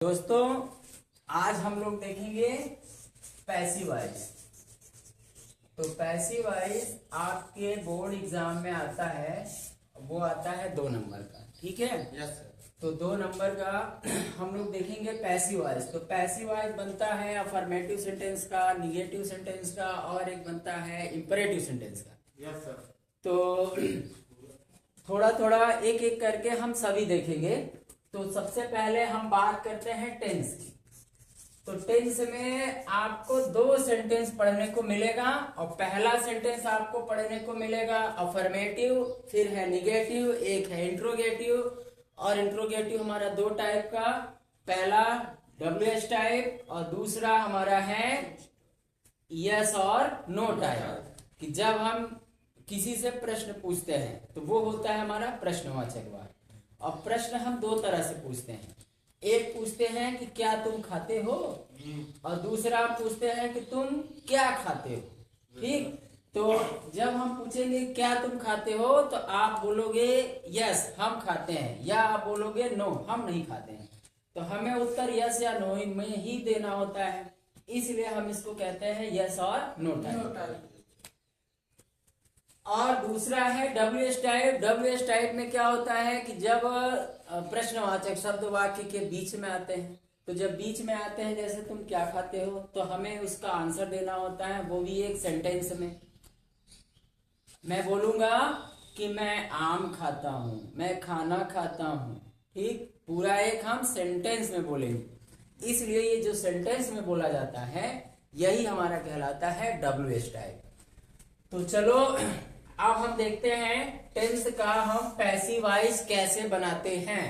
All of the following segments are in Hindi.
दोस्तों, आज हम लोग देखेंगे पैसिव वॉइस। तो पैसिव वॉइस आपके बोर्ड एग्जाम में आता है, वो आता है 2 नंबर का। ठीक है? Yes sir. तो 2 नंबर का हम लोग देखेंगे पैसिव वॉइस। तो पैसिव वॉइस बनता है अफर्मेटिव सेंटेंस का, निगेटिव सेंटेंस का और एक बनता है इंपरेटिव सेंटेंस का। Yes sir. तो थोड़ा थोड़ा एक एक करके हम सभी देखेंगे। तो सबसे पहले हम बात करते हैं टेंस की। तो टेंस में आपको 2 सेंटेंस पढ़ने को मिलेगा और पहला सेंटेंस आपको पढ़ने को मिलेगा अफर्मेटिव, फिर है निगेटिव, एक है इंट्रोगेटिव। और इंट्रोगेटिव हमारा 2 टाइप का, पहला WH टाइप और दूसरा हमारा है यस और नो टाइप। कि जब हम किसी से प्रश्न पूछते हैं तो वो होता है हमारा प्रश्नवाचक वाक्य। और प्रश्न हम 2 तरह से पूछते हैं। एक पूछते हैं कि क्या तुम खाते हो, और दूसरा पूछते हैं कि तुम क्या खाते हो। ठीक? तो जब हम पूछेंगे क्या तुम खाते हो तो आप बोलोगे यस हम खाते हैं, या आप बोलोगे नो हम नहीं खाते हैं। तो हमें उत्तर यस या नो में ही देना होता है, इसलिए हम इसको कहते हैं यस और नो टाइप। और दूसरा है WH टाइप। WH टाइप में क्या होता है कि जब प्रश्नवाचक शब्द वाक्य के बीच में आते हैं, तो जब बीच में आते हैं जैसे तुम क्या खाते हो, तो हमें उसका आंसर देना होता है, वो भी एक सेंटेंस में। मैं बोलूंगा कि मैं आम खाता हूं, मैं खाना खाता हूं। ठीक? पूरा एक हम सेंटेंस में बोलेंगे, इसलिए ये जो सेंटेंस में बोला जाता है यही हमारा कहलाता है WH टाइप। तो चलो अब हम देखते हैं टेंस का हम पैसिव वॉइस कैसे बनाते हैं।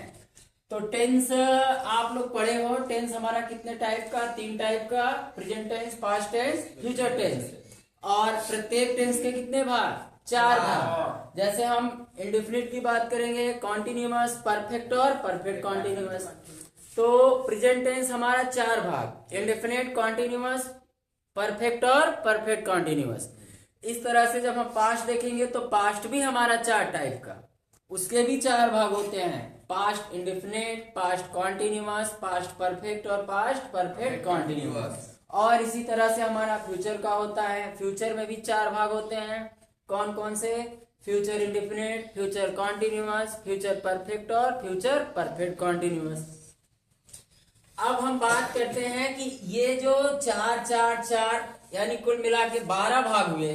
तो टेंस आप लोग पढ़े हो, टेंस हमारा कितने टाइप का? 3 टाइप का, present tense, past tense, future tense. और प्रत्येक टेंस के कितने भाग? 4 भाग। जैसे हम इंडेफिनिट की बात करेंगे, कॉन्टिन्यूअस, परफेक्ट और परफेक्ट कॉन्टिन्यूअस। तो प्रेजेंट टेंस हमारा 4 भाग, इंडेफिनिट, कॉन्टिन्यूअस, परफेक्ट और परफेक्ट कॉन्टिन्यूअस। इस तरह से जब हम पास्ट देखेंगे तो पास्ट भी हमारा 4 टाइप का, उसके भी 4 भाग होते हैं, past indefinite, past continuous, past perfect और पास्ट परफेक्ट कॉन्टिन्यूअस। और इसी तरह से हमारा फ्यूचर का होता है, फ्यूचर में भी 4 भाग होते हैं। कौन कौन से? Future indefinite, future continuous, future perfect और फ्यूचर परफेक्ट कॉन्टिन्यूअस। अब हम बात करते हैं कि ये जो 4 यानी कुल मिला के 12 भाग हुए,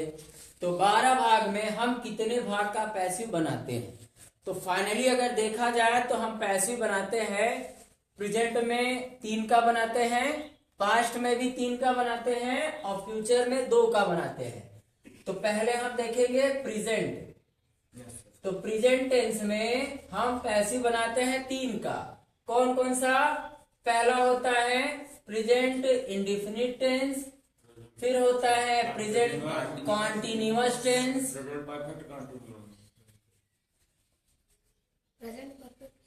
तो 12 भाग में हम कितने भाग का पैसिव बनाते हैं? तो फाइनली अगर देखा जाए तो हम पैसिव बनाते हैं, प्रेजेंट में 3 का बनाते हैं, पास्ट में भी 3 का बनाते हैं और फ्यूचर में 2 का बनाते हैं। तो पहले हम देखेंगे प्रेजेंट। तो प्रेजेंट टेंस में हम पैसिव बनाते हैं 3 का। कौन कौन सा? पहला होता है प्रेजेंट इंडेफिनिट टेंस, फिर होता है प्रेजेंट कॉन्टिन्यूअस टेंस,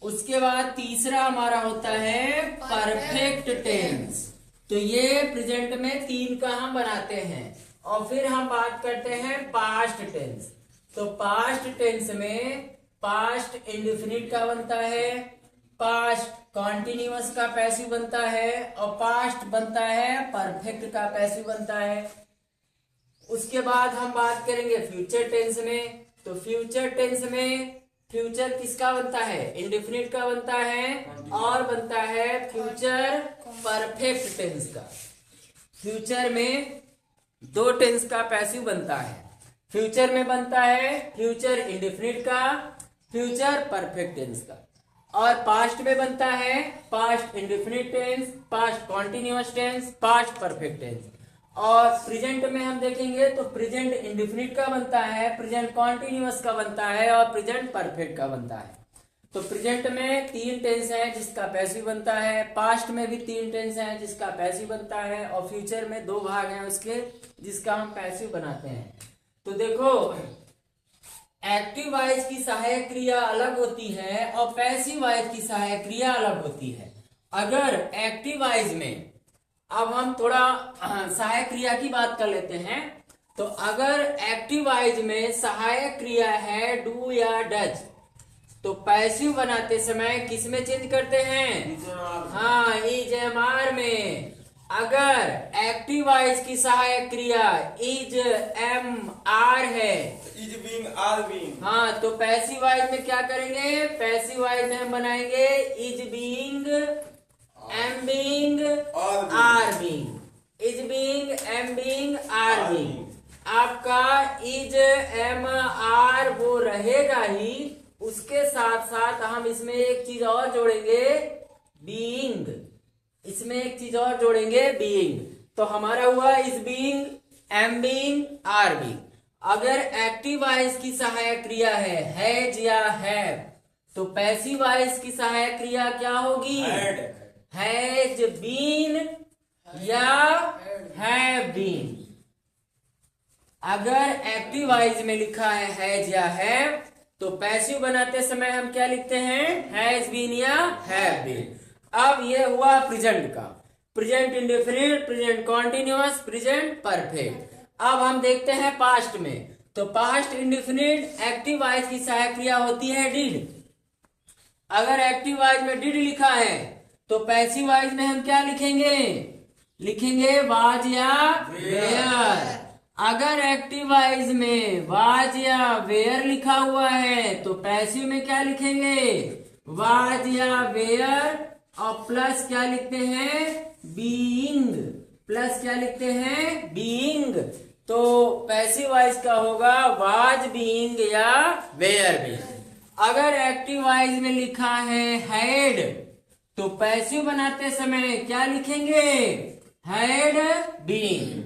उसके बाद तीसरा हमारा होता है परफेक्ट टेंस। तो ये प्रेजेंट में 3 का हम बनाते हैं। और फिर हम बात करते हैं पास्ट टेंस। तो पास्ट टेंस में पास्ट इंडेफिनिट का बनता है, पास्ट कॉन्टिन्यूअस का पैसिव बनता है और पास्ट बनता है परफेक्ट का पैसिव बनता है। उसके बाद हम बात करेंगे फ्यूचर टेंस में। तो फ्यूचर टेंस में फ्यूचर किसका बनता है? इंडेफिनिट का बनता है और बनता है फ्यूचर परफेक्ट टेंस का। फ्यूचर में 2 टेंस का पैसिव बनता है। फ्यूचर में बनता है फ्यूचर इंडेफिनिट का, फ्यूचर परफेक्ट टेंस का। और पास्ट में बनता है past indefinite tense, past continuous tense, past perfect tense. और प्रेजेंट में हम देखेंगे तो प्रेजेंट इंडेफिनिट का बनता है, प्रेजेंट कॉन्टिन्यूअस का बनता है और प्रेजेंट परफेक्ट का बनता है। तो प्रेजेंट में 3 टेंस है जिसका पैसिव बनता है, पास्ट में भी 3 टेंस है जिसका पैसिव बनता है, और फ्यूचर में 2 भाग हैं उसके जिसका हम पैसिव बनाते हैं। तो देखो, एक्टिव वॉइस की सहायक क्रिया अलग होती है और पैसिव वॉइस की सहायक क्रिया अलग होती है। अगर एक्टिव वॉइस में, अब हम थोड़ा सहायक क्रिया की बात कर लेते हैं। तो अगर एक्टिव वॉइस में सहायक क्रिया है डू या डज, तो पैसिव बनाते समय किस में चेंज करते हैं? हाँ, अगर एक्टिव वॉइस की सहायक क्रिया इज एम आर है, इज बीइंग आर बीइंग, हाँ, तो पैसिव वॉइस में क्या करेंगे? पैसिव वॉइस में हम बनाएंगे is being, am being, are being, is being, am being, are being. आपका इज एम आर वो रहेगा ही, उसके साथ साथ हम इसमें एक चीज और जोड़ेंगे, बीइंग। इसमें एक चीज और जोड़ेंगे, बीइंग। तो हमारा हुआ is being, am being, are being. अगर एक्टिव वॉइस की सहायक क्रिया है हैज या हैव, तो पैसिव वॉइस की सहायक क्रिया क्या होगी? हैज बीन या हैव बीन। अगर एक्टिव वॉइस में लिखा है हैज या हैव, तो पैसिव बनाते समय हम क्या लिखते हैं? हैज बीन या हैव बीन। अब ये हुआ प्रेजेंट का, present indefinite, present continuous, present perfect. अब हम देखते हैं पास्ट में। तो पास्ट इंडेफिनिट एक्टिव वॉइस की सहायक क्रिया होती है डिड। अगर एक्टिव वॉइस में डिड लिखा है, तो पैसिव वॉइस में हम क्या लिखेंगे? लिखेंगे वाज या वेयर। अगर एक्टिव वॉइस में वाज या वेयर लिखा हुआ है, तो पैसिव में क्या लिखेंगे? वाज या वेयर, और प्लस क्या लिखते हैं? बीइंग। प्लस क्या लिखते हैं? बीइंग। तो पैसिव वॉइस का होगा वाज बीइंग या वेयर बीइंग। अगर एक्टिव वॉइस में लिखा है हैड, तो पैसिव बनाते समय क्या लिखेंगे? Had been.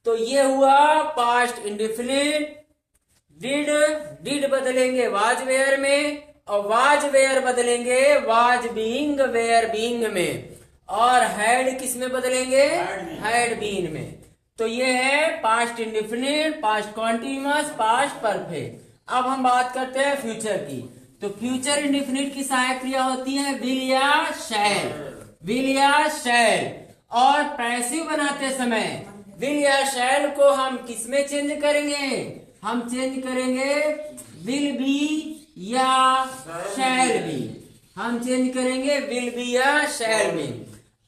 तो ये हुआ पास्ट इंडेफिनिट। डिड बदलेंगे वाज वेयर में, और वाज वेयर बदलेंगे वाज बीइंग वेयर बीइंग में, और हैड किस में बदलेंगे? हैड बीन में। तो ये है past indefinite, past continuous, past perfect. अब हम बात करते हैं फ्यूचर की। तो फ्यूचर इंडेफिनिट की सहायक क्रिया होती है विल या शैल, विल या शैल। और पैसिव बनाते समय विल या शैल को हम किस में चेंज करेंगे? हम चेंज करेंगे विल बी या शैल बी। हम चेंज करेंगे विल बी या शैल बी।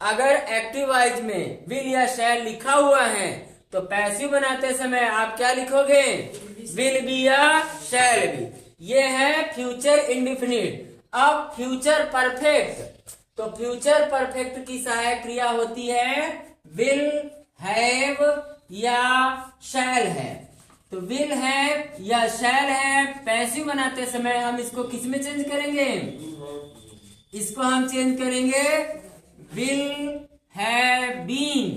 अगर एक्टिव वॉइस में विल या शैल लिखा हुआ है, तो पैसिव बनाते समय आप क्या लिखोगे? विल बी या शैल बी। ये है फ्यूचर इंडेफिनिट। अब फ्यूचर परफेक्ट। तो फ्यूचर परफेक्ट की सहायक क्रिया होती है विल, हैव या शैल है। तो विल हैव या शैल है, पैसिव बनाते समय हम इसको किस में चेंज करेंगे? इसको हम चेंज करेंगे will have been,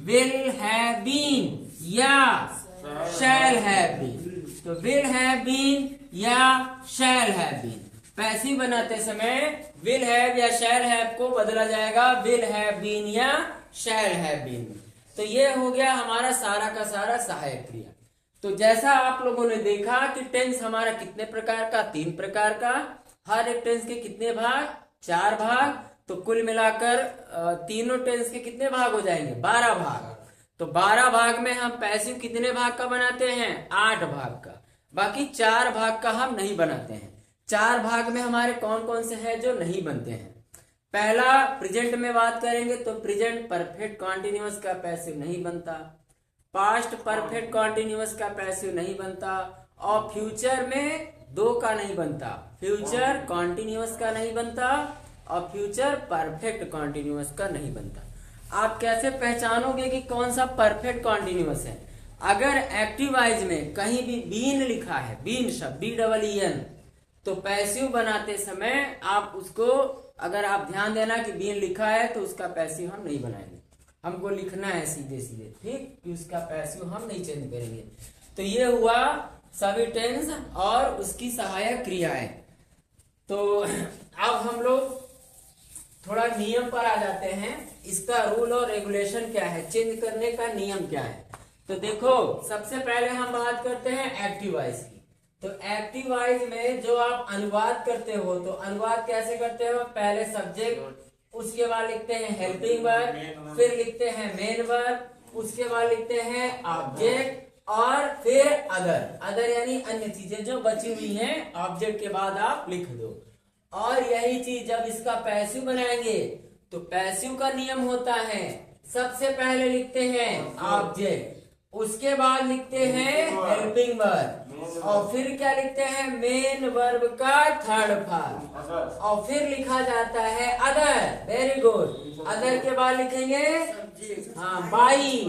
will have been या शैल हैव बीन। तो विल हैव बीन या शैल हैव बीन। पैसिव बनाते समय विल हैव या शैल हैव को बदला जाएगा विल हैव बीन या शैल हैव बीन। तो ये हो गया हमारा सारा का सारा सहायक क्रिया। तो जैसा आप लोगों ने देखा कि टेंस हमारा कितने प्रकार का? 3 प्रकार का। हर एक टेंस के कितने भाग? 4 भाग। तो कुल मिलाकर तीनों टेंस के कितने भाग हो जाएंगे? 12 भाग। तो 12 भाग में हम पैसिव कितने भाग का बनाते हैं? 8 भाग का। बाकी 4 भाग का हम नहीं बनाते हैं। 4 भाग में हमारे कौन कौन से हैं जो नहीं बनते हैं? पहला प्रेजेंट में बात करेंगे तो प्रेजेंट परफेक्ट कॉन्टिन्यूअस का पैसिव नहीं बनता, पास्ट परफेक्ट कॉन्टिन्यूअस का पैसिव नहीं बनता, और फ्यूचर में 2 का नहीं बनता, फ्यूचर कॉन्टिन्यूअस का नहीं बनता और फ्यूचर परफेक्ट कॉन्टिन्यूअस का नहीं बनता। आप कैसे पहचानोगे कि कौन सा परफेक्ट कॉन्टिन्यूअस है? अगर एक्टिव वॉइस में कहीं भी बीन लिखा है, बीन शब्द BEEN, तो पैसिव बनाते समय आप उसको, अगर आप ध्यान देना कि बीन लिखा है तो उसका पैसिव हम नहीं बनाएंगे, हमको लिखना है सीधे सीधे, ठीक, कि उसका पैसिव हम नहीं चेंज करेंगे। तो ये हुआ सभी टेंस और उसकी सहायक क्रियाएं। तो अब हम लोग थोड़ा नियम पर आ जाते हैं। इसका रूल और रेगुलेशन क्या है, चेंज करने का नियम क्या है। तो देखो, सबसे पहले हम बात करते हैं एक्टिव वॉइस की। तो एक्टिव वॉइस में जो आप अनुवाद करते हो, तो अनुवाद कैसे करते हो? पहले सब्जेक्ट, उसके बाद लिखते हैं हेल्पिंग वर्ब, फिर लिखते हैं मेन वर्ब, उसके बाद लिखते हैं ऑब्जेक्ट, और फिर अदर यानी अन्य चीजें जो बची हुई हैं, ऑब्जेक्ट के बाद आप लिख दो। और यही चीज जब इसका पैसिव बनाएंगे तो पैसिव का नियम होता है सबसे पहले लिखते हैं ऑब्जेक्ट, उसके बाद लिखते हैं हेल्पिंग वर्ब, और फिर क्या लिखते हैं मेन वर्ब का थर्ड फॉर्म, और फिर लिखा जाता है अदर। Very good. अदर के बाद लिखेंगे बाई,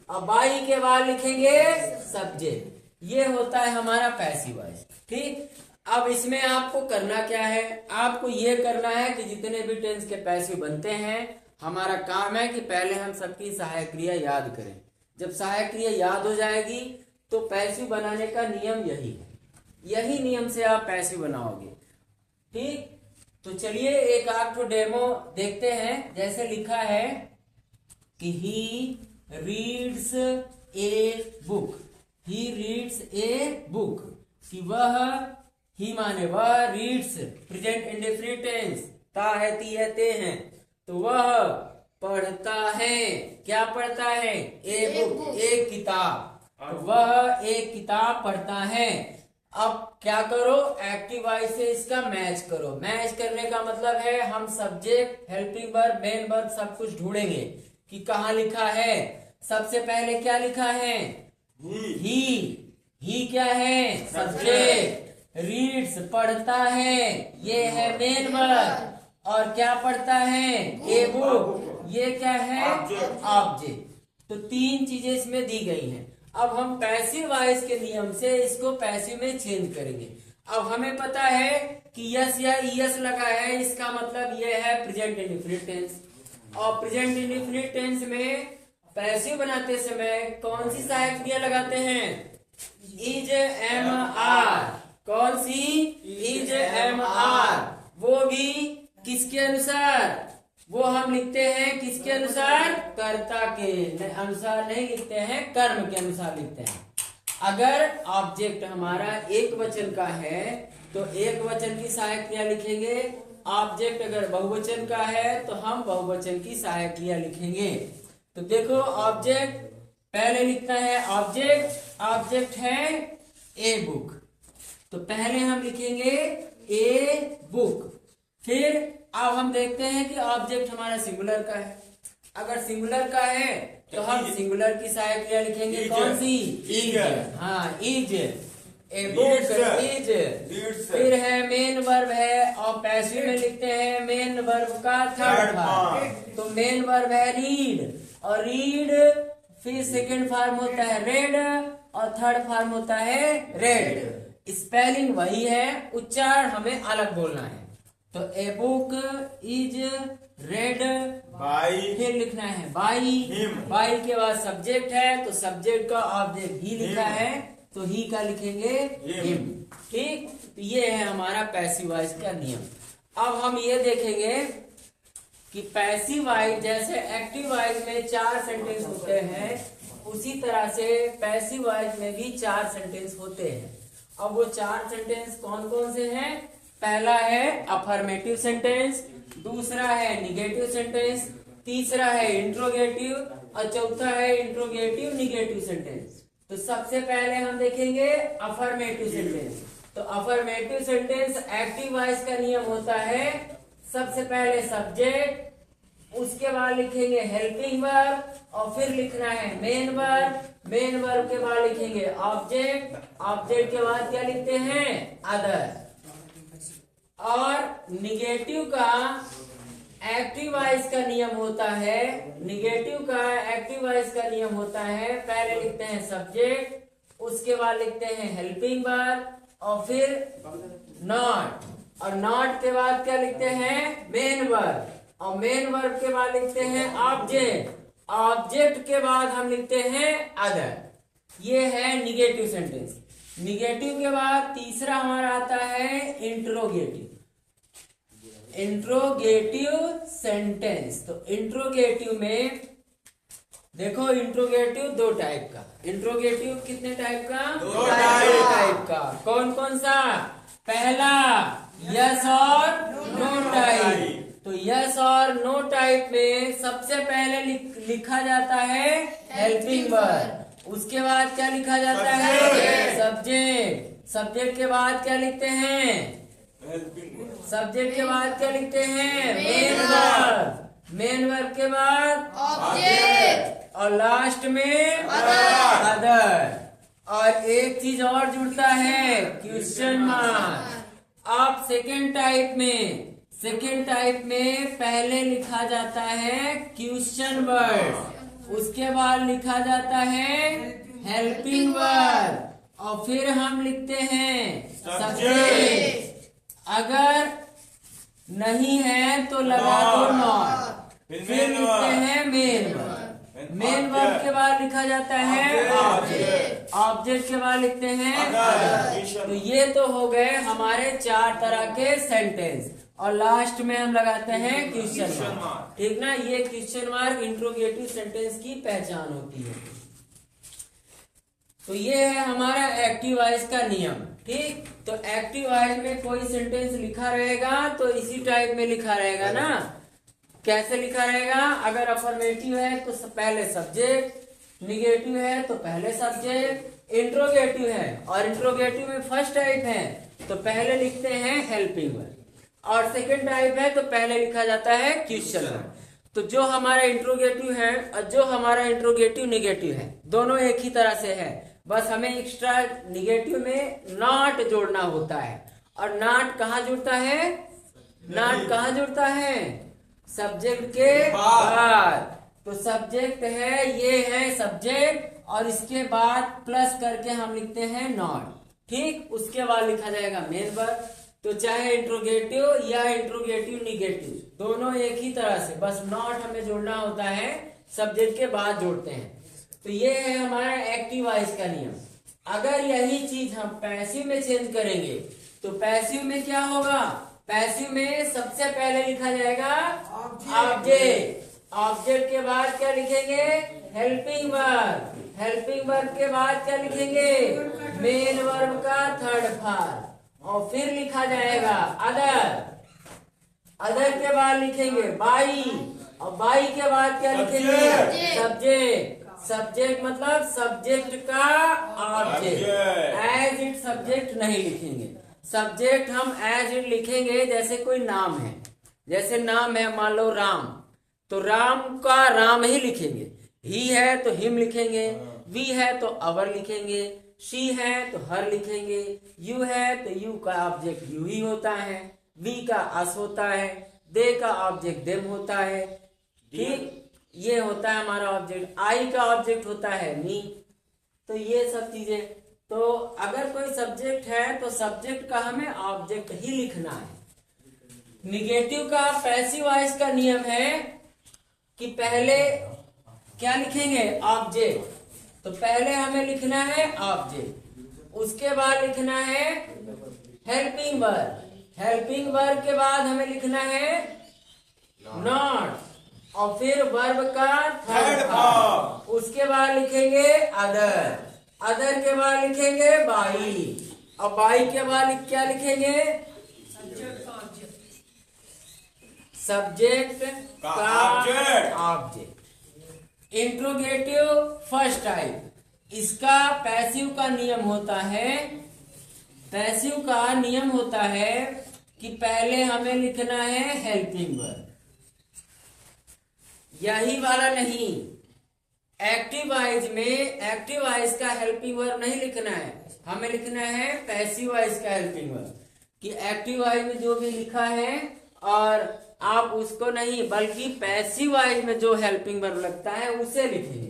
और बाई के बाद लिखेंगे सब्जेक्ट। ये होता है हमारा पैसिव वॉइस। ठीक, अब इसमें आपको करना क्या है, आपको ये करना है कि जितने भी टेंस के पैसिव बनते हैं, हमारा काम है कि पहले हम सबकी सहायक क्रिया याद करें। जब सहायक क्रिया याद हो जाएगी तो पैसिव बनाने का नियम यही है, यही नियम से आप पैसिव बनाओगे। ठीक, तो चलिए एक आध ठो डेमो देखते हैं। जैसे लिखा है कि he reads a book, he reads a book, कि वह, ही माने वह, रीड्स प्रेजेंट इंडेफिनिट टेंस, ता है, ती है, ते हैं, तो वह पढ़ता है। क्या पढ़ता है? ए बुक, एक किताब। वह एक किताब पढ़ता है। अब क्या करो, एक्टिव वॉइस से इसका मैच करो। मैच करने का मतलब है हम subject, helping verb, main verb सब कुछ ढूंढेंगे कि कहाँ लिखा है। सबसे पहले क्या लिखा है? ही क्या है? सब्जेक्ट। रीड्स पढ़ता है, ये है मेन वर्ब। और क्या पढ़ता है? ए बुक, ये क्या है? ऑब्जेक्ट। तो तीन चीजें इसमें दी गई हैं। अब हम पैसिव वॉइस के नियम से इसको पैसिव में चेंज करेंगे। अब हमें पता है कि यस या ईएस लगा है, इसका मतलब ये है प्रेजेंट इंडेफिनिट टेंस। और प्रेजेंट इंडेफिनिट टेंस में पैसिव बनाते समय कौन सी सहायक क्रिया लगाते हैं? Is, am, are. कौन सी? Is, am, are. वो भी किसके अनुसार? वो हम लिखते हैं किसके अनुसार? कर्ता के अनुसार नहीं लिखते हैं, कर्म के अनुसार लिखते हैं। अगर ऑब्जेक्ट हमारा एक वचन का है तो एक वचन की सहायक क्रिया लिखेंगे। ऑब्जेक्ट अगर बहुवचन का है तो हम बहुवचन की सहायक क्रिया लिखेंगे। तो देखो, ऑब्जेक्ट पहले लिखना है ऑब्जेक्ट, ऑब्जेक्ट है ए बुक, तो पहले हम लिखेंगे ए बुक। फिर अब हम देखते हैं कि ऑब्जेक्ट हमारा सिंगुलर का है। अगर सिंगुलर का है तो हम सिंगुलर की सहायक क्रिया लिखेंगे। कौन सी? इज। हाँ, इज, ए बुक, इज। फिर है मेन वर्ब है, और पैसिव में लिखते हैं मेन वर्ब का थर्ड फॉर्म। तो मेन वर्ब है रीड, और रीड फिर सेकंड फॉर्म होता है रेड, और थर्ड फॉर्म होता है रेड। स्पेलिंग वही है, उच्चारण हमें अलग बोलना है। तो a book is red by, फिर लिखना है बाई। बाई के बाद सब्जेक्ट है, तो सब्जेक्ट का ऑब्जेक्ट ही लिखा है, तो ही का लिखेंगे हिम। ठीक, तो ये है हमारा पैसिव वॉइस का नियम। अब हम ये देखेंगे कि पैसिव वॉइस जैसे एक्टिव वॉइस में 4 सेंटेंस होते हैं, उसी तरह से पैसिव वॉइस में भी 4 सेंटेंस होते हैं। अब वो 4 सेंटेंस कौन कौन से हैं? पहला है अफर्मेटिव सेंटेंस, दूसरा है निगेटिव सेंटेंस, तीसरा है इंट्रोगेटिव, और चौथा है इंट्रोगेटिव निगेटिव सेंटेंस। तो सबसे पहले हम देखेंगे अफर्मेटिव सेंटेंस। तो अफर्मेटिव सेंटेंस एक्टिव वॉइस का नियम होता है, सबसे पहले सब्जेक्ट, उसके बाद लिखेंगे हेल्पिंग वर्ब, और फिर लिखना है मेन वर्ब। मेन वर्ब के बाद लिखेंगे ऑब्जेक्ट, ऑब्जेक्ट के बाद क्या लिखते हैं? अदर। और निगेटिव का एक्टिव वॉइस का नियम होता है, निगेटिव का एक्टिव वॉइस का नियम होता है, पहले लिखते हैं सब्जेक्ट, उसके बाद लिखते हैं हेल्पिंग वर्ब, और फिर नॉट, और नॉट के बाद क्या लिखते हैं? मेन वर्ब, और मेन वर्ब के बाद लिखते हैं ऑब्जेक्ट, ऑब्जेक्ट के बाद हम लिखते हैं अदर। ये है निगेटिव सेंटेंस। निगेटिव के बाद तीसरा हमारा आता है इंट्रोगेटिव, इंट्रोगेटिव सेंटेंस। तो इंट्रोगेटिव में देखो, इंट्रोगेटिव 2 टाइप का। इंट्रोगेटिव कितने टाइप का? 2 टाइप का। कौन कौन सा? पहला यस और नो टाइप। तो यस और नो टाइप में सबसे पहले लिखा जाता है हेल्पिंग वर्ब, उसके बाद क्या लिखा जाता है? सब्जेक्ट। सब्जेक्ट के बाद क्या लिखते हैं? सब्जेक्ट के बाद क्या लिखते हैं? Main verb. मेन वर्ब के बाद ऑब्जेक्ट और लास्ट में अदर अदर। और एक चीज और जुड़ता है, क्वेश्चन मार्क। अब सेकेंड टाइप में पहले लिखा जाता है क्वेश्चन वर्ड, उसके बाद लिखा जाता है हेल्पिंग वर्ड और फिर हम लिखते हैं सब्जेक्ट। अगर नहीं है तो लगा दो नॉट, फिर लिखते हैं मेन वर्ब। मेन वर्ब के बाद लिखा जाता है ऑब्जेक्ट, ऑब्जेक्ट के बाद लिखते हैं। तो ये तो हो गए हमारे 4 तरह के सेंटेंस और लास्ट में हम लगाते हैं क्वेश्चन मार्क। ठीक ना, ये क्वेश्चन मार्क इंट्रोगेटिव सेंटेंस की पहचान होती है। तो ये है हमारा एक्टिव वॉइस का नियम। ठीक, तो एक्टिव वॉइस में कोई सेंटेंस लिखा रहेगा तो इसी टाइप में लिखा रहेगा ना। कैसे लिखा रहेगा? अगर अफर्मेटिव है तो पहले सब्जेक्ट, निगेटिव है तो पहले सब्जेक्ट, इंट्रोगेटिव है और इंट्रोगेटिव में फर्स्ट टाइप है तो पहले लिखते हैं हेल्पिंग वर्ब और सेकंड टाइप है तो पहले लिखा जाता है क्वेश्चन वर्ब। तो जो हमारा इंट्रोगेटिव है और जो हमारा इंट्रोगेटिव निगेटिव है दोनों एक ही तरह से है, बस हमें एक्स्ट्रा निगेटिव में नॉट जोड़ना होता है। और नॉट कहाँ जुड़ता है? नॉट कहाँ जुड़ता है? सब्जेक्ट के बाद। तो सब्जेक्ट है, ये है सब्जेक्ट और इसके बाद प्लस करके हम लिखते हैं नॉट। ठीक, उसके बाद लिखा जाएगा मेन वर्ब। तो चाहे इंट्रोगेटिव या इंट्रोगेटिव निगेटिव दोनों एक ही तरह से, बस नॉट हमें जोड़ना होता है, सब्जेक्ट के बाद जोड़ते हैं। तो ये है हमारा एक्टिव वॉइस का नियम। अगर यही चीज हम पैसिव में चेंज करेंगे तो पैसिव में क्या होगा? पैसिव में सबसे पहले लिखा जाएगा ऑब्जेक्ट, ऑब्जेक्ट के बाद क्या लिखेंगे? हेल्पिंग वर्ब, हेल्पिंग वर्ब के बाद क्या लिखेंगे? मेन वर्ब का थर्ड फॉर्म और फिर लिखा जाएगा अदर, अदर के बाद लिखेंगे बाई और बाई के बाद क्या लिखेंगे? सब्जेक्ट, सब्जेक्ट मतलब सब्जेक्ट का ऑब्जेक्ट। एज इट सब्जेक्ट नहीं लिखेंगे, सब्जेक्ट हम एज इट लिखेंगे। जैसे कोई नाम है, जैसे नाम है मान लो राम, तो राम का राम ही लिखेंगे। ही है तो हिम लिखेंगे, वी है तो अवर लिखेंगे, शी है तो हर लिखेंगे, यू है तो यू का ऑब्जेक्ट यू ही होता है, वी का अस होता है, दे का ऑब्जेक्ट देम होता है। ठीक, ये होता है हमारा ऑब्जेक्ट। आई का ऑब्जेक्ट होता है मी। तो ये सब चीजें, तो अगर कोई सब्जेक्ट है तो सब्जेक्ट का हमें ऑब्जेक्ट ही लिखना है। निगेटिव का पैसिव वॉइस का नियम है कि पहले क्या लिखेंगे? ऑब्जेक्ट। तो पहले हमें लिखना है ऑब्जेक्ट, उसके बाद लिखना है हेल्पिंग वर्ब, हेल्पिंग वर्ब के बाद हमें लिखना है नॉट और फिर वर्ब का थर्ड फॉर्म, उसके बाद लिखेंगे अदर, अदर के बाद लिखेंगे बाई और बाई के बाद क्या लिखेंगे? सब्जेक्ट का ऑब्जेक्ट। इंट्रोगेटिव फर्स्ट टाइप, इसका पैसिव का नियम होता है, पैसिव का नियम होता है कि पहले हमें लिखना है हेल्पिंग वर्ब, यही वाला नहीं। एक्टिव वॉइस में एक्टिव वॉइस का हेल्पिंग वर्ब नहीं लिखना है, हमें लिखना है पैसिव वॉइस का हेल्पिंग वर्ब। कि एक्टिव वॉइस में जो भी लिखा है और आप उसको नहीं, बल्कि पैसिव वॉइस में जो हेल्पिंग वर्ब लगता है उसे लिखेंगे।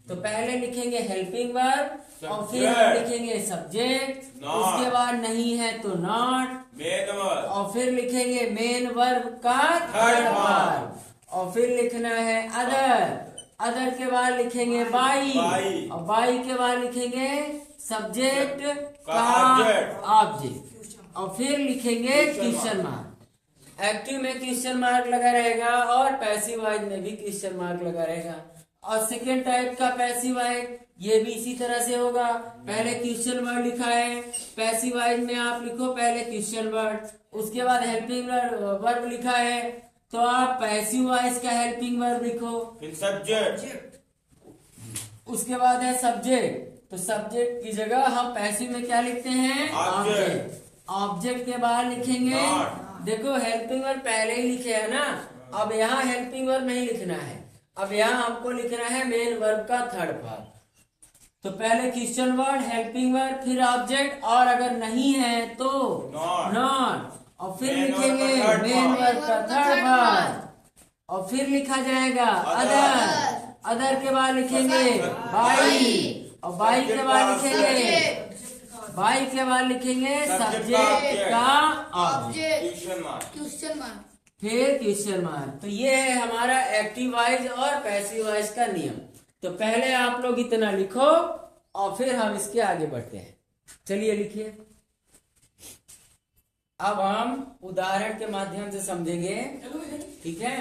तो पहले लिखेंगे हेल्पिंग वर्ब और फिर हम लिखेंगे सब्जेक्ट, उसके बाद नहीं है तो नॉट और फिर लिखेंगे मेन वर्ब का थर्ड वर्ब और फिर लिखना है अदर, अदर के बाद लिखेंगे बाई और बाई के बाद लिखेंगे सब्जेक्ट का ऑब्जेक्ट और फिर लिखेंगे क्वेश्चन मार्क। एक्टिव में क्वेश्चन मार्क लगा रहेगा और पैसिव वॉइस में भी क्वेश्चन मार्क लगा रहेगा। और सेकेंड टाइप का पैसिव वॉइस ये भी इसी तरह से होगा, पहले क्वेश्चन वर्ड लिखा है, पैसिव वॉइस में आप लिखो पहले क्वेश्चन वर्ड, उसके बाद हेल्पिंग वर्ब लिखा है तो आप पैसिव वॉइस का हेल्पिंग वर्ब लिखो, सब्जेक्ट, उसके बाद है सब्जेक्ट। तो सब्जेक्ट की जगह हम पैसिव में क्या लिखते हैं? ऑब्जेक्ट। ऑब्जेक्ट के बाद लिखेंगे, देखो हेल्पिंग वर्ब पहले ही लिखे है ना, अब यहाँ हेल्पिंग वर्ब नहीं लिखना है, अब यहाँ हमको लिखना है मेन वर्ब का थर्ड पार्ट। तो पहले क्वेश्चन वर्ड, हेल्पिंग वर्ब, फिर ऑब्जेक्ट, और अगर नहीं है तो नॉट, और फिर लिखेंगे मेन वर्ब का थर्ड पार्ट, और फिर लिखा जाएगा अदर, अदर के बाद लिखेंगे बाई, और बाई के बाद लिखेंगे सब्जेक्ट का ऑब्जेक्ट, क्वेश्चन मार्क। फिर क्वेश्चन मार्क। तो ये है हमारा एक्टिव वॉइस और पैसिव वॉइस का नियम। तो पहले आप लोग इतना लिखो और फिर हम इसके आगे बढ़ते हैं। चलिए लिखिए। अब हम उदाहरण के माध्यम से समझेंगे, ठीक है।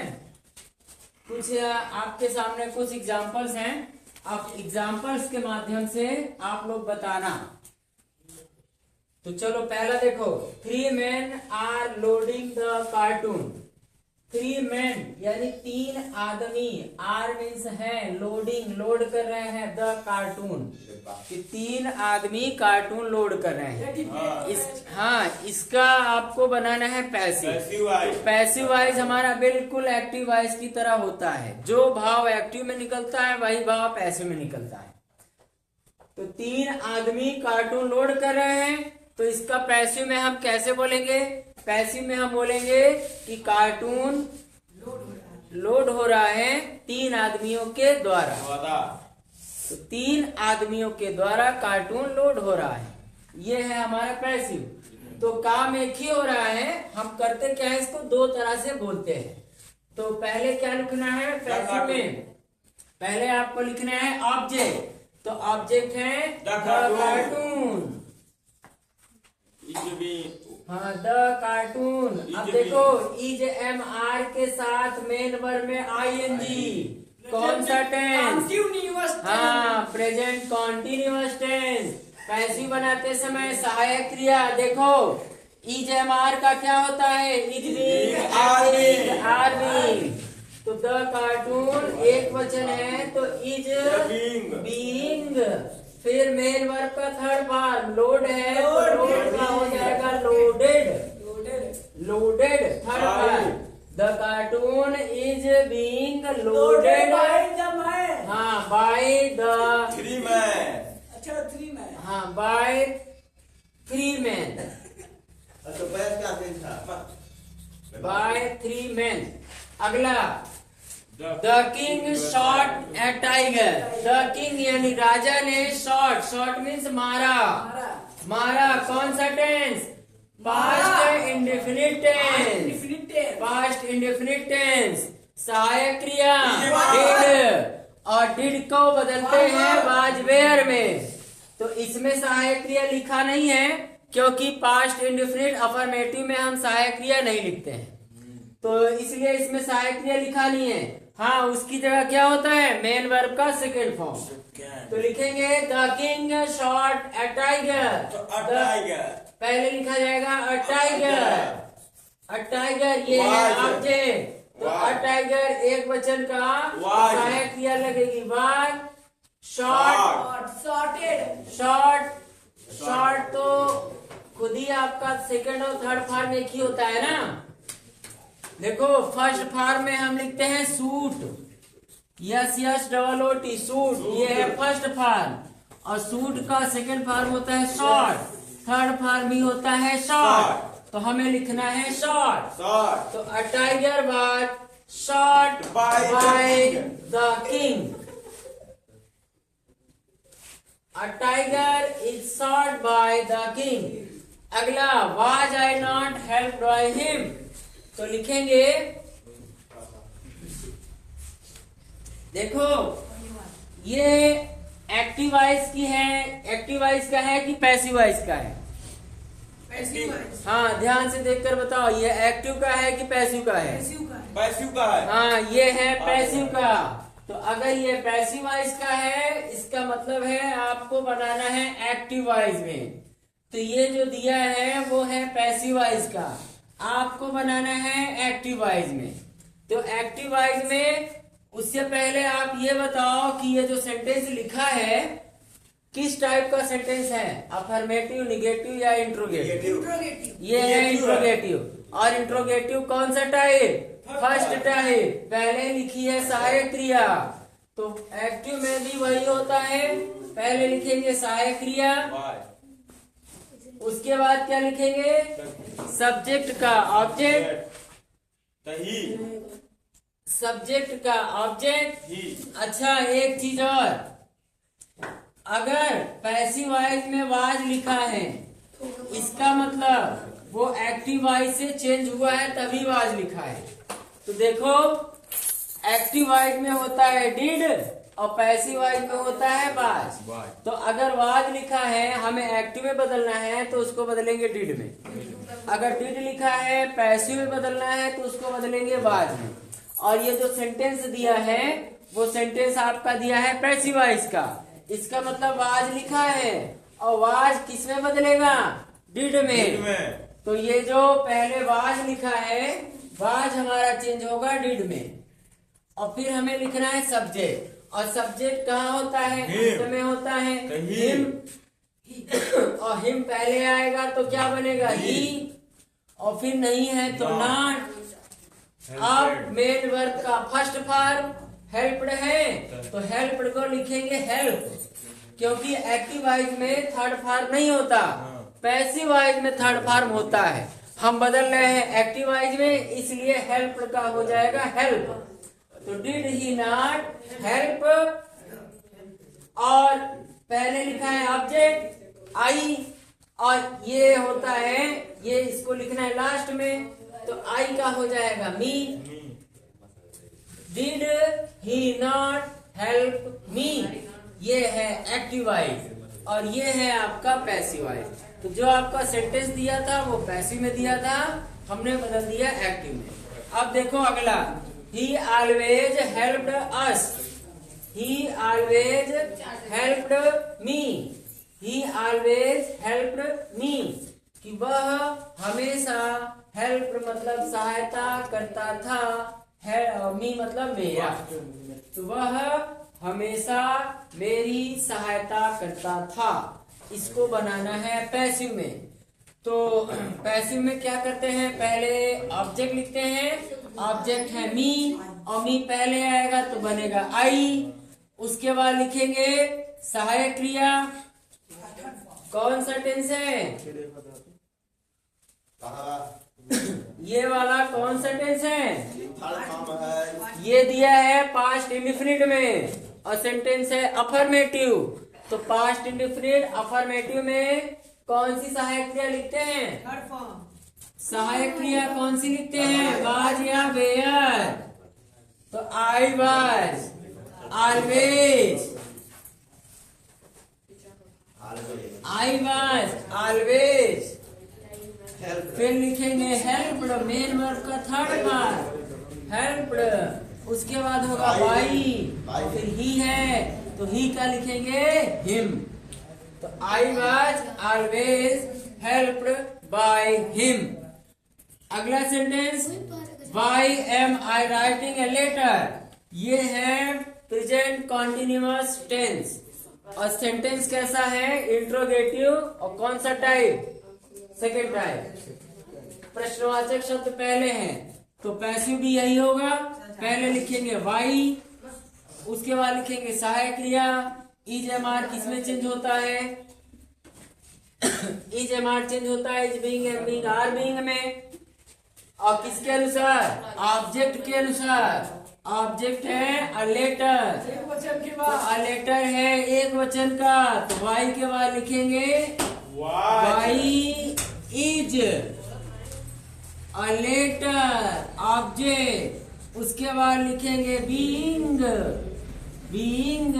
कुछ आपके सामने कुछ एग्जांपल्स हैं, आप एग्जांपल्स के माध्यम से आप लोग बताना। तो चलो पहला देखो, 3 men are loading the cartoon. 3 men यानी 3 आदमी, आर मीन्स है, लोडिंग लोड कर रहे हैं, द कार्टून कि 3 आदमी कार्टून लोड कर रहे हैं। इसका आपको बनाना है पैसिव। पैसिव वॉइस हमारा बिल्कुल एक्टिव वॉइस की तरह होता है, जो भाव एक्टिव में निकलता है वही भाव पैसिव में निकलता है। तो 3 आदमी कार्टून लोड कर रहे हैं, तो इसका पैसिव में हम कैसे बोलेंगे? पैसिव में हम बोलेंगे कि कार्टून लोड हो रहा है 3 आदमियों के द्वारा। तो 3 आदमियों के द्वारा कार्टून लोड हो रहा है, ये है हमारा पैसिव। तो काम एक ही हो रहा है, हम करते क्या है, इसको 2 तरह से बोलते हैं। तो पहले क्या लिखना है पैसिव में? पहले आपको लिखना है ऑब्जेक्ट। तो ऑब्जेक्ट है द कार्टून, हाँ द कार्टून। अब देखो इज एम आर के साथ मेन वर्ब में ING, कौन सा टेंस? हाँ प्रेजेंट कॉन्टिन्यूअस टेंस। पैसिव बनाते समय सहायक क्रिया देखो, इज एम आर का क्या होता है? Is being, are being. तो द कार्टून एक वचन है, तो इज बीइंग। फिर मेन वर्ब का थर्ड फॉर्म लोड है, तो लोड का हो जाएगा loaded, loaded third form. The cartoon is being loaded, हाँ बाय द 3 men। अच्छा 3 men, हाँ बाय 3 men, बाय 3 men। अगला the king shot a tiger. The king यानी राजा ने शॉट, शॉट मीन्स मारा, मारा कौन सा टेंस? Past indefinite tense, past indefinite tense. सहायक क्रिया डिड, और डिड को बदलते हैं वाज वेयर में। तो इसमें सहायक क्रिया लिखा नहीं है, क्योंकि पास्ट इंडेफिनिट अफर्मेटिव में हम सहायक क्रिया नहीं लिखते हैं, तो इसलिए इसमें सहायक क्रिया लिखा नहीं है। हाँ उसकी जगह क्या होता है? मेन वर्ब का सेकेंड फॉर्म। तो लिखेंगे the king shot a tiger. पहले लिखा जाएगा अ टाइगर, अ टाइगर ये है ऑब्जेक्ट। तो अ टाइगर एक वचन का सहायक क्रिया लगेगी वाज, शॉट, शॉट, शॉट तो खुद ही आपका सेकेंड और थर्ड फॉर्म एक ही होता है ना। देखो फर्स्ट फॉर्म में हम लिखते हैं shoot, S S double O T, shoot, ये है फर्स्ट फॉर्म। और सूट का सेकंड फॉर्म होता है शॉर्ट, थर्ड फॉर्म भी होता है शॉर्ट। तो हमें लिखना है शॉर्ट। तो a tiger was shot by the king, a tiger is shot by the king. अगला was I not helped by him. तो लिखेंगे देखो ये एक्टिव वॉइस की है, एक्टिव वॉइस का है कि पैसिव वॉइस का है? हाँ ध्यान से देखकर बताओ, ये एक्टिव का है कि पैसिव का है? पैसिव का है। हाँ ये है पैसिव का। तो अगर ये पैसिव वॉइस का है, इसका मतलब है आपको बनाना है एक्टिव वॉइस में। तो ये जो दिया है वो है पैसिव वॉइस का, आपको बनाना है एक्टिव वॉइस में। तो एक्टिव वॉइस में उससे पहले आप ये बताओ कि ये जो सेंटेंस लिखा है किस टाइप का सेंटेंस है? अफर्मेटिव, निगेटिव या इंट्रोगेटिव? ये है इंट्रोगेटिव। और इंट्रोगेटिव कौन सा टाइप? फर्स्ट टाइप पहले लिखी है सहायक क्रिया, तो एक्टिव में भी वही होता है, पहले लिखेंगे सहायक क्रिया, उसके बाद क्या लिखेंगे, सब्जेक्ट का ऑब्जेक्ट, सब्जेक्ट का ऑब्जेक्ट। अच्छा एक चीज और, अगर पैसिव वॉइस में वाज लिखा है, इसका मतलब वो एक्टिव वॉइस से चेंज हुआ है तभी वाज लिखा है। तो देखो एक्टिव वॉइस में होता है डिड और पैसिव वॉइस में होता है वाज। तो अगर वाज लिखा है हमें एक्टिव में बदलना है तो उसको बदलेंगे डिड में, अगर डिड लिखा है पैसिव में बदलना है तो उसको बदलेंगे वाज में। और ये जो सेंटेंस दिया है वो सेंटेंस आपका दिया है पैसिव वॉइस का, इसका मतलब वाज लिखा है और वाज किस में बदलेगा, डिड में। तो ये जो पहले वाज लिखा है वाज हमारा चेंज होगा डिड में। और फिर हमें लिखना है सब्जेक्ट, और सब्जेक्ट कहाँ होता है, अंत में होता है हिम, और हिम पहले आएगा तो क्या बनेगा ही, और फिर नहीं है तो नॉट। अब मेन वर्ब का फर्स्ट फॉर्म हेल्प्ड है तो हेल्प्ड को लिखेंगे हेल्प, क्योंकि एक्टिव वॉइस में थर्ड फॉर्म नहीं होता, पैसिव वॉइस में थर्ड फॉर्म होता है। हम बदल रहे हैं एक्टिव वॉइस में, इसलिए हेल्प का हो जाएगा हेल्प। तो डिड ही नॉट हेल्प, और पहले लिखा है ऑब्जेक्ट आई, और ये होता है, ये इसको लिखना है लास्ट में, तो आई का हो जाएगा me. Did he not help me, ये है एक्टिव वॉइस और ये है आपका पैसिव वॉइस। तो जो आपका सेंटेंस दिया था वो पैसिव में दिया था, हमने बदल दिया एक्टिव में। अब देखो अगला, ही ऑलवेज हेल्प्ड अस, ही ऑलवेज हेल्प्ड मी, ही ऑलवेज हेल्प्ड मी, कि वह हमेशा, हेल्प मतलब सहायता करता था, मी मतलब मेरा, तो वह हमेशा मेरी सहायता करता था। इसको बनाना है पैसिव में। तो पैसिव में क्या करते हैं, पहले ऑब्जेक्ट लिखते हैं, ऑब्जेक्ट है मी, और मी पहले आएगा तो बनेगा आई, उसके बाद लिखेंगे सहायक क्रिया, कौन सा टेंस है, ये वाला कौन सा टेंस है, ये दिया है पास्ट इंडेफिनिट में, और सेंटेंस है अफर्मेटिव, तो पास्ट इंडेफिनिट अफर्मेटिव में कौन सी सहायक क्रिया लिखते हैं, सहायक क्रिया कौन सी लिखते हैं, वाज या वेयर, तो I was, always, I was always, फिर लिखेंगे हेल्प्ड, मेन वर्ब का थर्ड पार्ट हेल्प्ड, उसके बाद होगा बाई, फिर ही है तो ही का लिखेंगे हिम, तो I was always helped by him. अगला sentence, why am I writing a letter, ये है प्रेजेंट कॉन्टिन्यूअस टेंस, और सेंटेंस कैसा है, इंट्रोगेटिव, और कौन सा टाइप, सेकेंड टाइप, प्रश्नवाचक शब्द पहले हैं, तो पैसिव भी यही होगा, पहले लिखेंगे वाई, उसके बाद लिखेंगे सहायक क्रिया, इज एम आर किसमें चेंज होता है, इज एम आर चेंज होता है is being am being are being में, और किसके अनुसार, ऑब्जेक्ट के अनुसार, ऑब्जेक्ट है अ लेटर, अ लेटर है एक वचन का, तो वाई के बाद लिखेंगे why is a letter object, उसके बाद लिखेंगे बीइंग, बीइंग,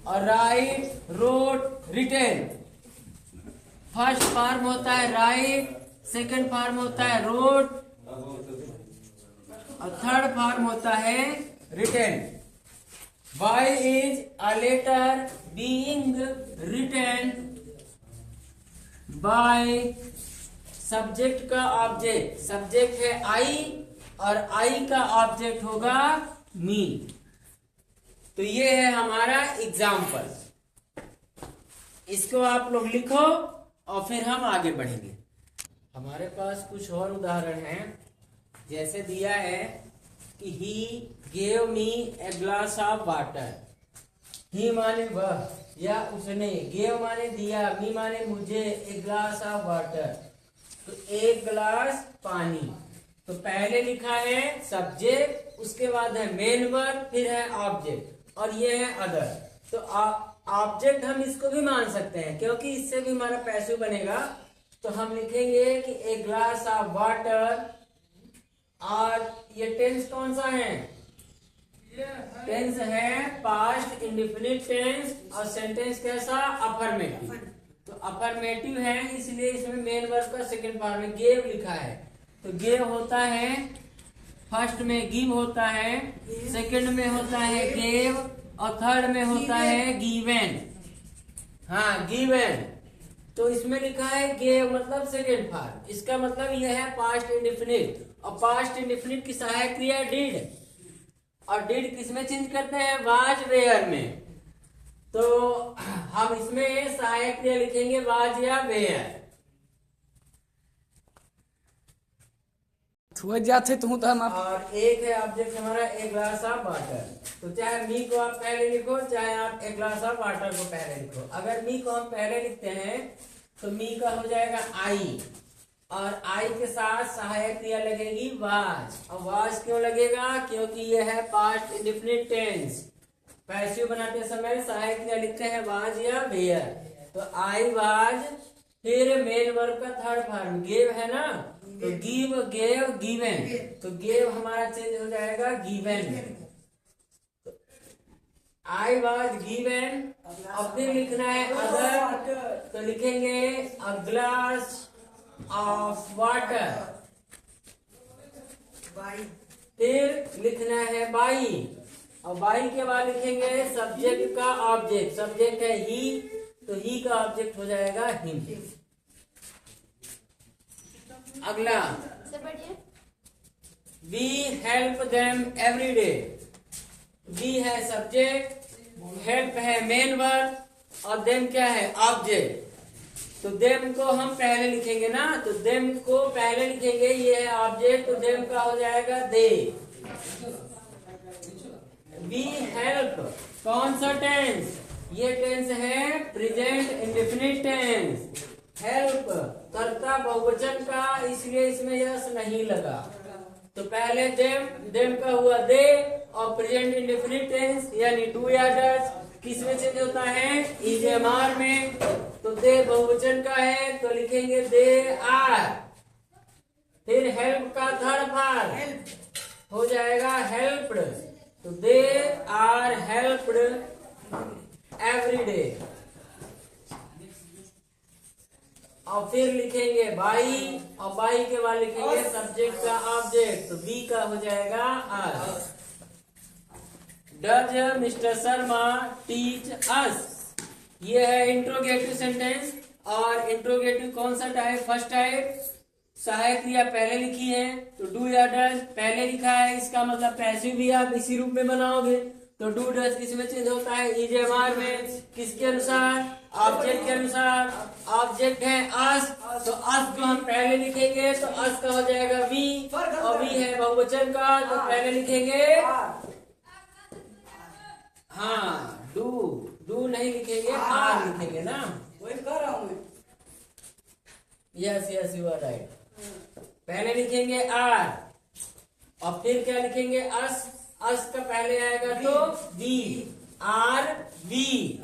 और write wrote written, first form होता है राइट, सेकंड फॉर्म होता है रोट, और थर्ड फॉर्म होता है written. Why is a letter being written by, subject का ऑब्जेक्ट, सब्जेक्ट है आई और आई का ऑब्जेक्ट होगा मी। तो ये है हमारा एग्जाम्पल, इसको आप लोग लिखो और फिर हम आगे बढ़ेंगे। हमारे पास कुछ और उदाहरण हैं, जैसे दिया है कि he gave me a glass of water. He माने वह या उसने, गेव माने दिया, मी माने मुझे, ए ग्लास ऑफ वाटर तो एक गिलास पानी। तो पहले लिखा है सब्जेक्ट, उसके बाद है मेन वर्ब, फिर है ऑब्जेक्ट और ये है अदर। तो ऑब्जेक्ट हम इसको भी मान सकते हैं क्योंकि इससे भी हमारा पैसिव बनेगा। तो हम लिखेंगे कि ए ग्लास ऑफ वाटर, और ये टेंस कौन सा है? टेंस है पास्ट इंडेफिनिट टेंस, और सेंटेंस कैसा? अफर्मेटिव। तो अफर्मेटिव है इसलिए इसमें मेन वर्ब का सेकंड फॉर्म में गेव लिखा है। तो गेव होता है, फर्स्ट में गिव होता है, सेकंड में होता है गेव, और थर्ड में होता है गिवन। हाँ, गिवन। तो इसमें लिखा है गेव मतलब सेकंड फॉर्म। इसका मतलब यह है पास्ट इंडेफिनिट, और पास्ट इंडेफिनिट की सहायक क्रिया डिड, और डिड किसमें चेंज करते हैं? वाज वेयर में। तो हम इसमें सहायक क्रिया लिखेंगे वाज या वेयर। जाते तो हम और एक है ऑब्जेक्ट हमारा ए ग्लास ऑफ वाटर। तो चाहे मी को आप पहले लिखो, चाहे आप ए ग्लास ऑफ वाटर को पहले लिखो। अगर मी को हम पहले लिखते हैं तो मी का हो जाएगा आई, और आई के साथ सहायक क्रिया लगेगी वाज। और वाज क्यों लगेगा? क्योंकि यह है पास्ट इंडेफिनिट टेंस। पैसिव बनाते समय सहायक क्रिया लिखते हैं वाज या वेयर। तो आई वाज, फिर मेन वर्ब का थर्ड फॉर्म गिव है ना, तो गिव, गेव, गिवन। तो गेव हमारा चेंज हो जाएगा गिवन। I was given. अब फिर लिखना है अदर, तो लिखेंगे अ ग्लास ऑफ वाटर। फिर लिखना है बाई, और बाई के बाद लिखेंगे सब्जेक्ट का ऑब्जेक्ट। सब्जेक्ट है ही, तो ही का ऑब्जेक्ट हो जाएगा हिम। अगला, we help them every day. We है सब्जेक्ट, हेल्प है मेन वर्ब, और देम क्या है? ऑब्जेक्ट। तो देम को हम पहले लिखेंगे ना, तो देम को पहले लिखेंगे, ये है ऑब्जेक्ट, तो देम का हो जाएगा दे। वी हेल्प, कौन सा टेंस? ये टेंस है प्रेजेंट इंडेफिनिट टेंस। हेल्प कर्ता बहुवचन का, इसलिए इसमें यस नहीं लगा। तो पहले देम का हुआ दे, और प्रेजेंट इंडेफिनिट टेंस यानी डू या डज किसमें चेंज होता है? इज एम आर में। तो दे बहुवचन का है तो लिखेंगे दे आर। फिर हेल्प का थर्ड फॉर्म हो जाएगा हेल्प्ड, तो they are helped every day. और फिर लिखेंगे बाई, और बाई के बाद लिखेंगे सब्जेक्ट का ऑब्जेक्ट, तो बी का हो जाएगा are. Does mister Sharma teach us, ये है इंट्रोगेटिव सेंटेंस। और इंट्रोगेटिव कौन सा टाइप? First type. सहायक क्रिया पहले लिखी है, तो डू या डज पहले लिखा है, इसका मतलब पैसिव भी आप इसी रूप में बनाओगे। तो डू डज किसमें चेंज होता है? इज एम आर में। किसके अनुसार? ऑब्जेक्ट के अनुसार। ऑब्जेक्ट है अस, तो अस को हम पहले लिखेंगे, तो अस का हो जाएगा वी, और वी है बहुवचन का, तो पहले लिखेंगे हाँ डू नहीं लिखेंगे, आर लिखेंगे ना। वही कर रहा हूँ। Yes yes you are right. पहले लिखेंगे आर, और फिर क्या लिखेंगे? अस। अस का पहले आएगा तो वी, आर वी।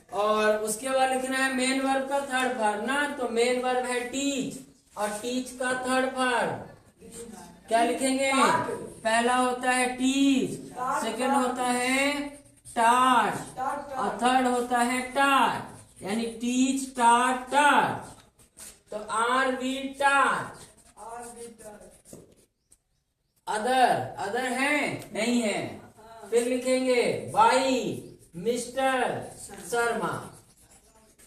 और उसके बाद लिखना है मेन वर्ब का थर्ड फॉर्म ना, तो मेन वर्ब है टीच, और टीच का थर्ड फॉर्म क्या लिखेंगे? पहला होता है टीच, सेकंड होता है टाट, और थर्ड होता है टाट, यानी टीच टाट टाट। तो आर वी टाट। अदर है? नहीं है। फिर लिखेंगे बाई मिस्टर शर्मा।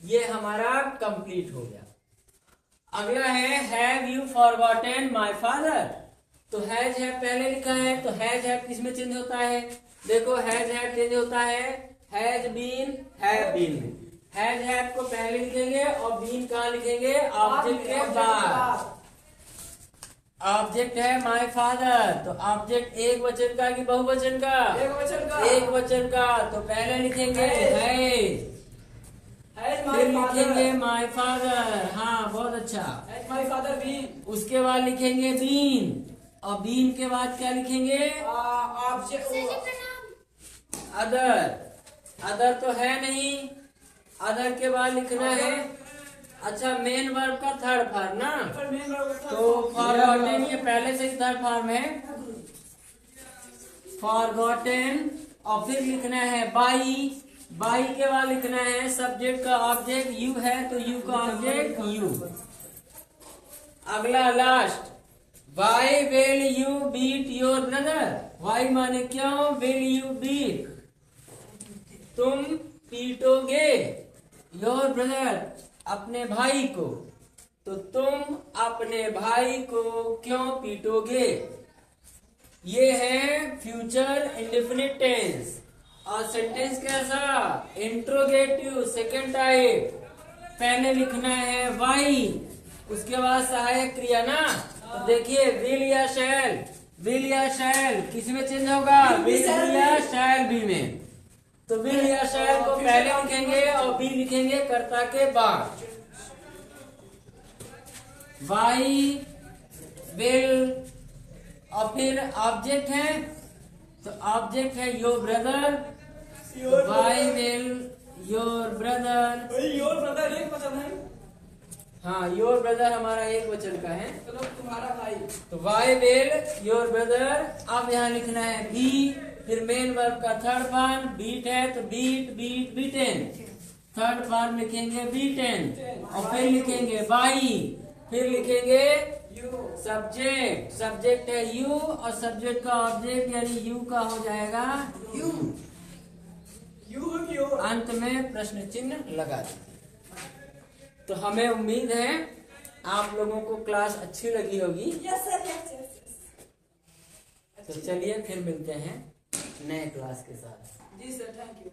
ये हमारा कंप्लीट हो गया। अगला है have you forgotten my father. तो हैज है पहले लिखा है, तो हैज है किसमें चेंज होता है? देखो हैज है चेंज होता है हैज बीन, हैव बीन में। हैज है को पहले लिखेंगे, और बीन कहाँ लिखेंगे? ऑब्जेक्ट के बाद। ऑब्जेक्ट है माय फादर, तो ऑब्जेक्ट एक वचन का कि बहुवचन का? एक वचन का। एक वचन का। तो पहले लिखेंगे है, फिर लिखेंगे माय फादर। हाँ, बहुत अच्छा। माय फादर भी। उसके बाद लिखेंगे बीन, और बीन के बाद क्या लिखेंगे? Object other. अदर तो है नहीं, अदर के बाद लिखना है, अच्छा, मेन वर्ब का थर्ड फॉर्म ना, तो फॉरगॉटेन के पहले से ही थर्ड फॉर्म है, फॉरगॉटेन। और फिर लिखना है बाई, बाई के बाद लिखना है सब्जेक्ट का ऑब्जेक्ट, यू है तो यू का ऑब्जेक्ट यू। अगला last, why will you beat your brother? Why माने क्यों, विल यू बीट तुम पीटोगे, योर ब्रदर अपने भाई को, तो तुम अपने भाई को क्यों पीटोगे? ये है फ्यूचर इंडेफिनिट टेंस। और सेंटेंस कैसा? Interrogative, second type. पहले लिखना है वाई, उसके बाद सहायक क्रिया ना, तो देखिए विल या शैल, विल या शैल किस में चेंज होगा? विल या शैल बी में। तो विल या शैल को पहले लिखेंगे और बी लिखेंगे कर्ता के बाद। वाई विल, और फिर ऑब्जेक्ट है, तो ऑब्जेक्ट है your brother, why will your brother. Your brother एक वचन है। हाँ, योर ब्रदर हमारा एक वचन का है, चलो तुम्हारा भाई। तो वाई विल योर ब्रदर। अब यहाँ लिखना है बी, फिर मेन वर्ब का थर्ड फॉर्म, बीट है तो beat beat beaten, third form लिखेंगे बीटेन, और फिर लिखेंगे बाई, फिर लिखेंगे सब्जेक्ट, सब्जेक्ट है यू, और सब्जेक्ट का ऑब्जेक्ट यानी यू का हो जाएगा यू। अंत में प्रश्न चिन्ह लगा देंगे। तो हमें उम्मीद है आप लोगों को क्लास अच्छी लगी होगी। Yes sir, yes. तो चलिए फिर मिलते हैं नए क्लास के साथ। जी सर, थैंक यू।